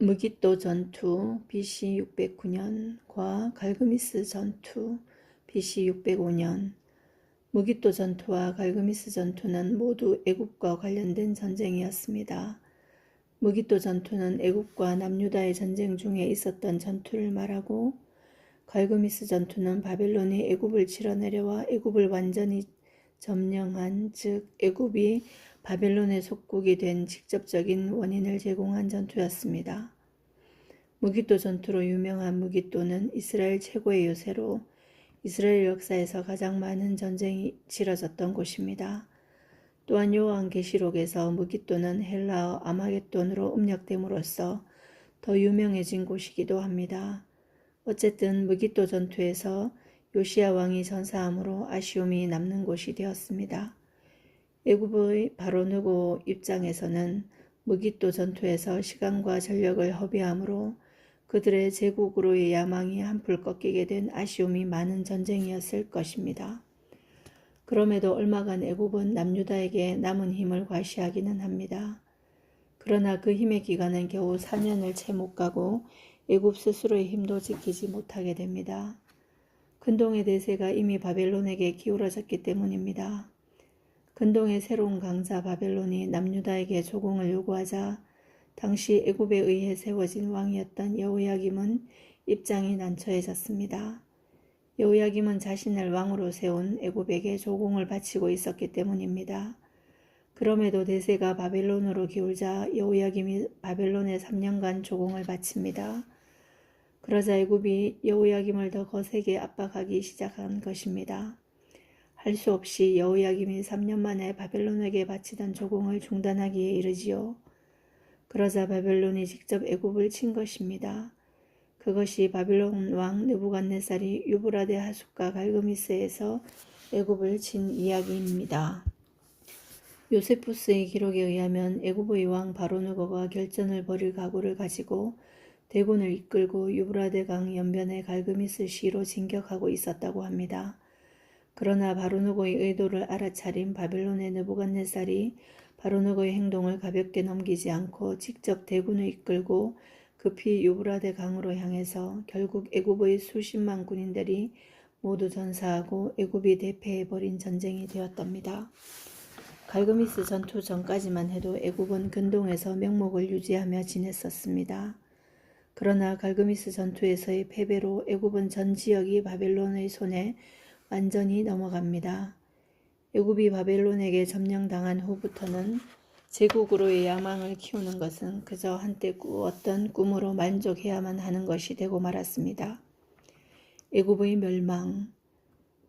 무깃도 전투 BC 609년과 갈그미스 전투 BC 605년. 무깃도 전투와 갈그미스 전투는 모두 애굽과 관련된 전쟁이었습니다. 무깃도 전투는 애굽과 남유다의 전쟁 중에 있었던 전투를 말하고, 갈그미스 전투는 바벨론이 애굽을 치러 내려와 애굽을 완전히 점령한, 즉 애굽이 바벨론의 속국이 된 직접적인 원인을 제공한 전투였습니다. 무깃도 전투로 유명한 무깃도는 이스라엘 최고의 요새로 이스라엘 역사에서 가장 많은 전쟁이 치러졌던 곳입니다. 또한 요한계시록에서 무깃도는 헬라어 아마겟돈으로 음력됨으로써 더 유명해진 곳이기도 합니다. 어쨌든 무깃도 전투에서 요시야 왕이 전사함으로 아쉬움이 남는 곳이 되었습니다. 애굽의 바로 느고 입장에서는 무깃도 전투에서 시간과 전력을 허비함으로 그들의 제국으로의 야망이 한풀 꺾이게 된 아쉬움이 많은 전쟁이었을 것입니다. 그럼에도 얼마간 애굽은 남유다에게 남은 힘을 과시하기는 합니다. 그러나 그 힘의 기간은 겨우 4년을 채 못 가고 애굽 스스로의 힘도 지키지 못하게 됩니다. 근동의 대세가 이미 바벨론에게 기울어졌기 때문입니다. 근동의 새로운 강자 바벨론이 남유다에게 조공을 요구하자 당시 애굽에 의해 세워진 왕이었던 여호야김은 입장이 난처해졌습니다. 여호야김은 자신을 왕으로 세운 애굽에게 조공을 바치고 있었기 때문입니다. 그럼에도 대세가 바벨론으로 기울자 여호야김이 바벨론에 3년간 조공을 바칩니다. 그러자 애굽이 여호야김을 더 거세게 압박하기 시작한 것입니다. 할 수 없이 여호야김이 3년 만에 바벨론에게 바치던 조공을 중단하기에 이르지요. 그러자 바벨론이 직접 애굽을 친 것입니다. 그것이 바벨론 왕 느부갓네살이 유브라데 하숫과 갈그미스에서 애굽을 친 이야기입니다. 요세푸스의 기록에 의하면 애굽의 왕 바로느고가 결전을 벌일 각오를 가지고 대군을 이끌고 유브라데 강 연변의 갈그미스 시로 진격하고 있었다고 합니다. 그러나 바로느고의 의도를 알아차린 바벨론의 느부갓네살이 바로느고의 행동을 가볍게 넘기지 않고 직접 대군을 이끌고 급히 유브라데 강으로 향해서 결국 애굽의 수십만 군인들이 모두 전사하고 애굽이 대패해버린 전쟁이 되었답니다. 갈그미스 전투 전까지만 해도 애굽은 근동에서 명목을 유지하며 지냈었습니다. 그러나 갈그미스 전투에서의 패배로 애굽은 전 지역이 바벨론의 손에 완전히 넘어갑니다. 애굽이 바벨론에게 점령당한 후부터는 제국으로의 야망을 키우는 것은 그저 한때 꾸었던 꿈으로 만족해야만 하는 것이 되고 말았습니다. 애굽의 멸망.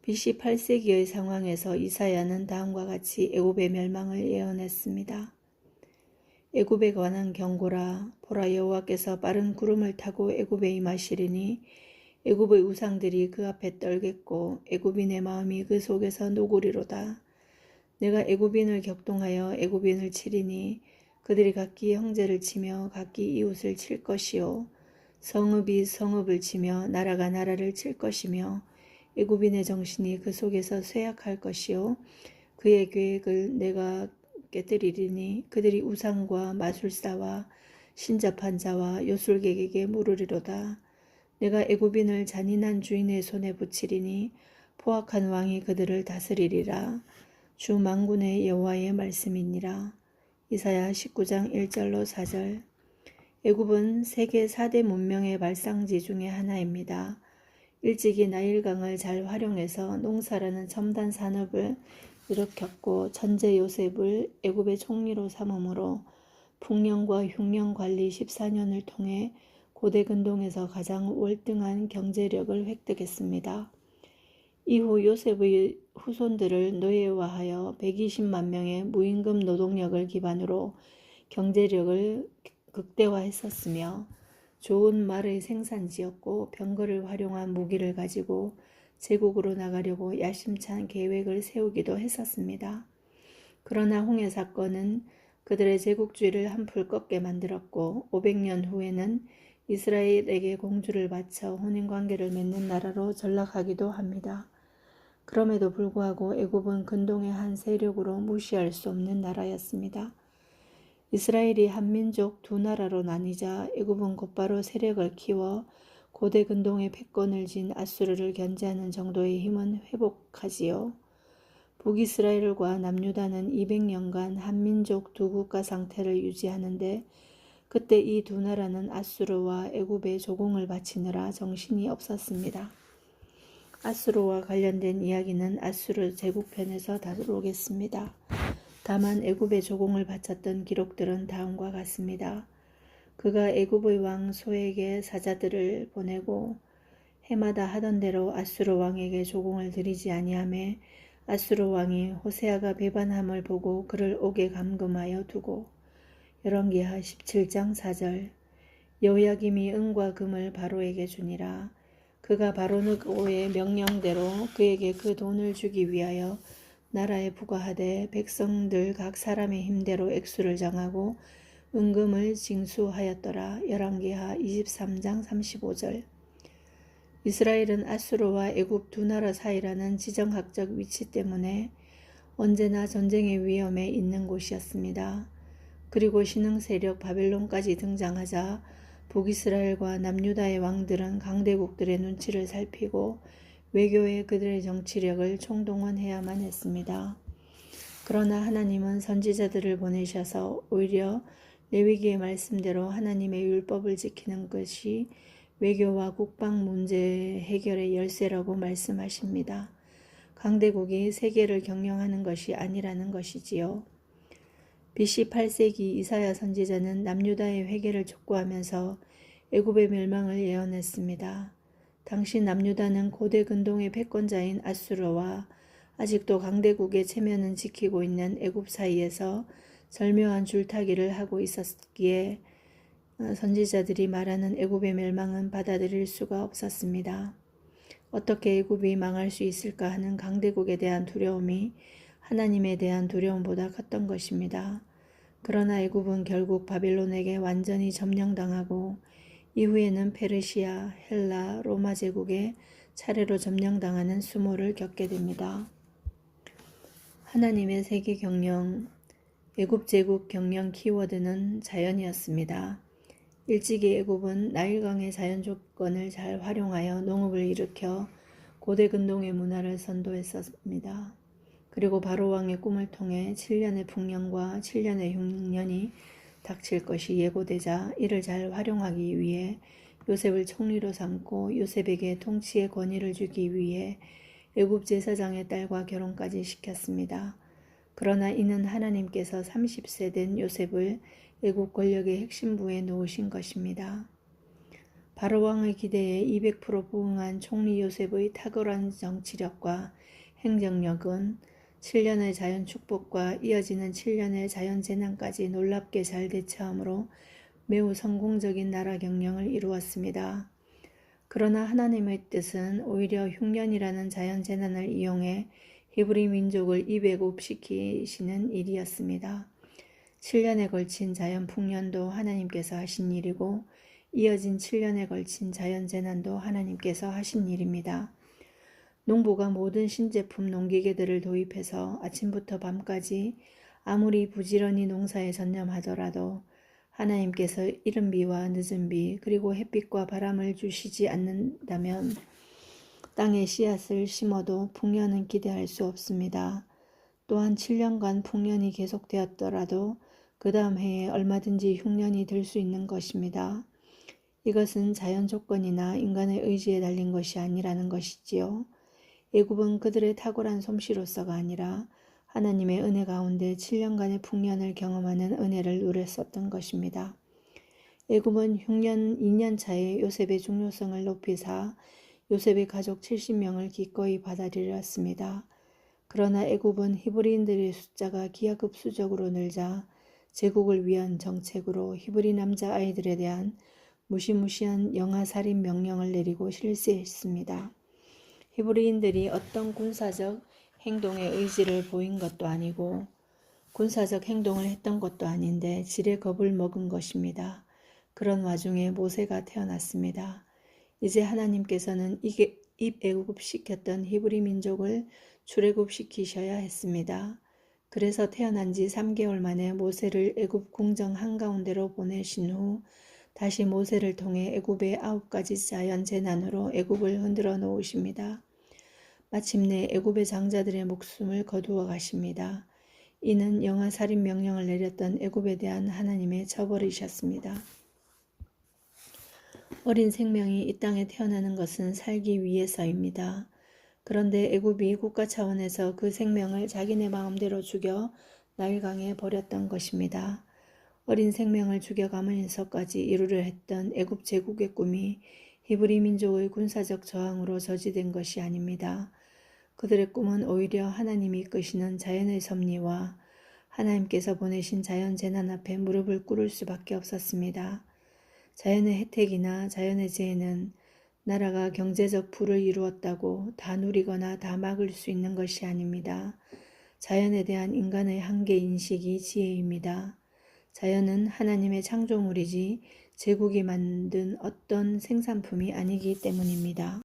BC 8세기의 상황에서 이사야는 다음과 같이 애굽의 멸망을 예언했습니다. 애굽에 관한 경고라. 보라, 여호와께서 빠른 구름을 타고 애굽에 임하시리니 애굽의 우상들이 그 앞에 떨겠고 애굽인의 마음이 그 속에서 노구리로다. 내가 애굽인을 격동하여 애굽인을 치리니 그들이 각기 형제를 치며 각기 이웃을 칠 것이요 성읍이 성읍을 치며 나라가 나라를 칠 것이며 애굽인의 정신이 그 속에서 쇠약할 것이요 그의 계획을 내가 깨뜨리리니 그들이 우상과 마술사와 신접한 자와 요술객에게 물으리로다. 내가 애굽인을 잔인한 주인의 손에 붙이리니 포악한 왕이 그들을 다스리리라. 주 만군의 여호와의 말씀이니라. 이사야 19장 1절로 4절. 애굽은 세계 4대 문명의 발상지 중의 하나입니다. 일찍이 나일강을 잘 활용해서 농사라는 첨단 산업을 일으켰고 천재 요셉을 애굽의 총리로 삼음으로 풍년과 흉년 관리 14년을 통해 고대 근동에서 가장 월등한 경제력을 획득했습니다. 이후 요셉의 후손들을 노예화하여 120만 명의 무임금 노동력을 기반으로 경제력을 극대화했었으며 좋은 말의 생산지였고 병거를 활용한 무기를 가지고 제국으로 나가려고 야심찬 계획을 세우기도 했었습니다. 그러나 홍해 사건은 그들의 제국주의를 한풀 꺾게 만들었고 500년 후에는 이스라엘에게 공주를 바쳐 혼인관계를 맺는 나라로 전락하기도 합니다. 그럼에도 불구하고 애굽은 근동의 한 세력으로 무시할 수 없는 나라였습니다. 이스라엘이 한 민족 두 나라로 나뉘자 애굽은 곧바로 세력을 키워 고대 근동의 패권을 진 아수르를 견제하는 정도의 힘은 회복하지요. 북이스라엘과 남유다는 200년간 한민족 두 국가 상태를 유지하는데 그때 이 두 나라는 아수르와 애굽에 조공을 바치느라 정신이 없었습니다. 아수르와 관련된 이야기는 아수르 제국편에서 다루겠습니다. 다만 애굽에 조공을 바쳤던 기록들은 다음과 같습니다. 그가 애굽의 왕 소에게 사자들을 보내고 해마다 하던 대로 아수르 왕에게 조공을 드리지 아니하매 아수르 왕이 호세아가 배반함을 보고 그를 옥에 감금하여 두고 열왕기하 17장 4절 여호야김이 은과 금을 바로에게 주니라. 그가 바로느고의 명령대로 그에게 그 돈을 주기 위하여 나라에 부과하되 백성들 각 사람의 힘대로 액수를 정하고 은금을 징수하였더라. 열왕기하 23장 35절 이스라엘은 아수르와 애굽 두 나라 사이라는 지정학적 위치 때문에 언제나 전쟁의 위험에 있는 곳이었습니다. 그리고 신흥 세력 바벨론까지 등장하자 북이스라엘과 남유다의 왕들은 강대국들의 눈치를 살피고 외교에 그들의 정치력을 총동원해야만 했습니다. 그러나 하나님은 선지자들을 보내셔서 오히려 레위기의 말씀대로 하나님의 율법을 지키는 것이 외교와 국방 문제 해결의 열쇠라고 말씀하십니다. 강대국이 세계를 경영하는 것이 아니라는 것이지요. BC 8세기 이사야 선지자는 남유다의 회개를 촉구하면서 애굽의 멸망을 예언했습니다. 당시 남유다는 고대 근동의 패권자인 아수르와 아직도 강대국의 체면은 지키고 있는 애굽 사이에서 절묘한 줄타기를 하고 있었기에 선지자들이 말하는 애굽의 멸망은 받아들일 수가 없었습니다. 어떻게 애굽이 망할 수 있을까 하는 강대국에 대한 두려움이 하나님에 대한 두려움보다 컸던 것입니다. 그러나 애굽은 결국 바빌론에게 완전히 점령당하고 이후에는 페르시아, 헬라, 로마 제국에 차례로 점령당하는 수모를 겪게 됩니다. 하나님의 세계 경영, 애굽 제국 경영 키워드는 자연이었습니다. 일찍이 애굽은 나일강의 자연 조건을 잘 활용하여 농업을 일으켜 고대 근동의 문화를 선도했습니다. 그리고 바로 왕의 꿈을 통해 7년의 풍년과 7년의 흉년이 닥칠 것이 예고되자 이를 잘 활용하기 위해 요셉을 총리로 삼고 요셉에게 통치의 권위를 주기 위해 애굽 제사장의 딸과 결혼까지 시켰습니다. 그러나 이는 하나님께서 30세 된 요셉을 애굽 권력의 핵심부에 놓으신 것입니다. 바로 왕의 기대에 200% 부응한 총리 요셉의 탁월한 정치력과 행정력은 7년의 자연 축복과 이어지는 7년의 자연 재난까지 놀랍게 잘 대처함으로 매우 성공적인 나라 경영을 이루었습니다. 그러나 하나님의 뜻은 오히려 흉년이라는 자연 재난을 이용해 히브리 민족을 이배곱시키시는 일이었습니다. 7년에 걸친 자연 풍년도 하나님께서 하신 일이고 이어진 7년에 걸친 자연 재난도 하나님께서 하신 일입니다. 농부가 모든 신제품 농기계들을 도입해서 아침부터 밤까지 아무리 부지런히 농사에 전념하더라도 하나님께서 이른 비와 늦은 비 그리고 햇빛과 바람을 주시지 않는다면 땅에 씨앗을 심어도 풍년은 기대할 수 없습니다. 또한 7년간 풍년이 계속되었더라도 그 다음 해에 얼마든지 흉년이 들 수 있는 것입니다. 이것은 자연 조건이나 인간의 의지에 달린 것이 아니라는 것이지요. 애굽은 그들의 탁월한 솜씨로서가 아니라 하나님의 은혜 가운데 7년간의 풍년을 경험하는 은혜를 누렸었던 것입니다. 애굽은 흉년 2년 차에 요셉의 중요성을 높이사 요셉의 가족 70명을 기꺼이 받아들였습니다. 그러나 애굽은 히브리인들의 숫자가 기하급수적으로 늘자 제국을 위한 정책으로 히브리 남자아이들에 대한 무시무시한 영아살인 명령을 내리고 실시했습니다. 히브리인들이 어떤 군사적 행동의 의지를 보인 것도 아니고 군사적 행동을 했던 것도 아닌데 지레 겁을 먹은 것입니다. 그런 와중에 모세가 태어났습니다. 이제 하나님께서는 입애굽시켰던 히브리 민족을 출애굽시키셔야 했습니다. 그래서 태어난 지 3개월 만에 모세를 애굽 궁정 한가운데로 보내신 후 다시 모세를 통해 애굽의 9가지 자연 재난으로 애굽을 흔들어 놓으십니다. 마침내 애굽의 장자들의 목숨을 거두어 가십니다. 이는 영아 살인 명령을 내렸던 애굽에 대한 하나님의 처벌이셨습니다. 어린 생명이 이 땅에 태어나는 것은 살기 위해서입니다. 그런데 애굽이 국가 차원에서 그 생명을 자기네 마음대로 죽여 나일강에 버렸던 것입니다. 어린 생명을 죽여가면서까지 이루려 했던 애굽 제국의 꿈이 히브리 민족의 군사적 저항으로 저지된 것이 아닙니다. 그들의 꿈은 오히려 하나님이 이끄시는 자연의 섭리와 하나님께서 보내신 자연 재난 앞에 무릎을 꿇을 수밖에 없었습니다. 자연의 혜택이나 자연의 재해는 나라가 경제적 부를 이루었다고 다 누리거나 다 막을 수 있는 것이 아닙니다. 자연에 대한 인간의 한계 인식이 지혜입니다. 자연은 하나님의 창조물이지 제국이 만든 어떤 생산품이 아니기 때문입니다.